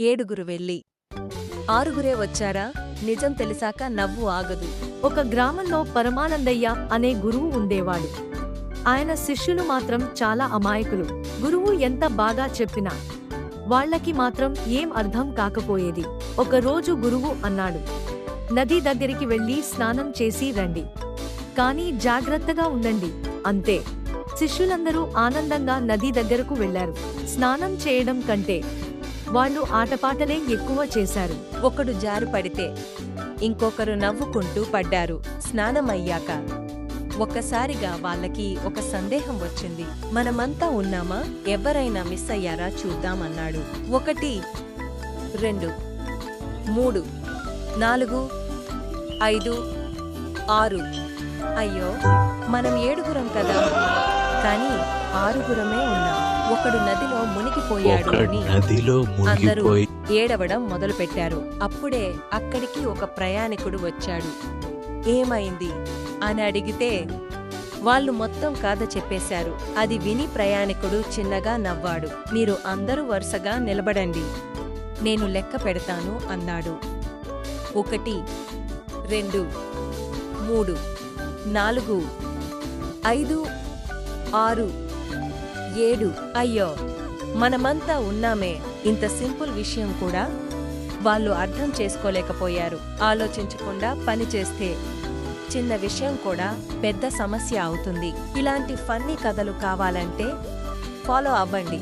ఏడుగురు వెళ్ళి ఆరుగురే వచ్చారా? నిజం తెలిసాక నవ్వు ఆగదు. ఒక గ్రామంలో పరమానందయ్య అనే గురువు ఉండేవాడు. ఆయన శిష్యులు మాత్రం చాలా అమాయకులు. గురువు ఎంత బాగా చెప్పినా వాళ్ళకి మాత్రం ఏం అర్థం కాకపోయేది. ఒకరోజు గురువు అన్నాడు, నది దగ్గరికి వెళ్లి స్నానం చేసి రండి, కానీ జాగ్రత్తగా ఉండండి. అంతే. శిష్యులందరూ ఆనందంగా నది దగ్గరకు వెళ్లారు. స్నానం చేయడం కంటే వాళ్ళు ఆటపాటలే ఎక్కువ చేశారు. ఒకడు జారు పడితే ఇంకొకరు నవ్వుకుంటూ పడ్డారు. స్నానమయ్యాక ఒక్కసారిగా వాళ్ళకి ఒక సందేహం వచ్చింది. మనమంతా ఉన్నామా, ఎవరైనా మిస్ అయ్యారా చూద్దామన్నాడు. 1 2 3 4 5 6 అయ్యో, మనం 7గురం కదా, కానీ 6గురమే ఉన్నాం. ఒకడు నదిలో మునిగిపోయాడు అని అందరూ ఏడవడం మొదలుపెట్టారు. అప్పుడే అక్కడికి ఒక ప్రయాణికుడు వచ్చాడు. ఏమైంది అని అడిగితే వాళ్ళు మొత్తం కథ చెప్పేశారు. అది విని ప్రయాణికుడు చిన్నగా నవ్వాడు. మీరు అందరూ వరుసగా నిలబడండి, నేను లెక్క పెడతాను అన్నాడు. 1 2 3 4 5 6 7 అయ్యో, మనమంతా ఉన్నామే. ఇంత సింపుల్ విషయం కూడా వాళ్ళు అర్థం చేసుకోలేకపోయారు. ఆలోచించకుండా పని చేస్తే చిన్న విషయం కూడా పెద్ద సమస్య అవుతుంది. ఇలాంటి ఫన్నీ కథలు కావాలంటే ఫాలో అవ్వండి.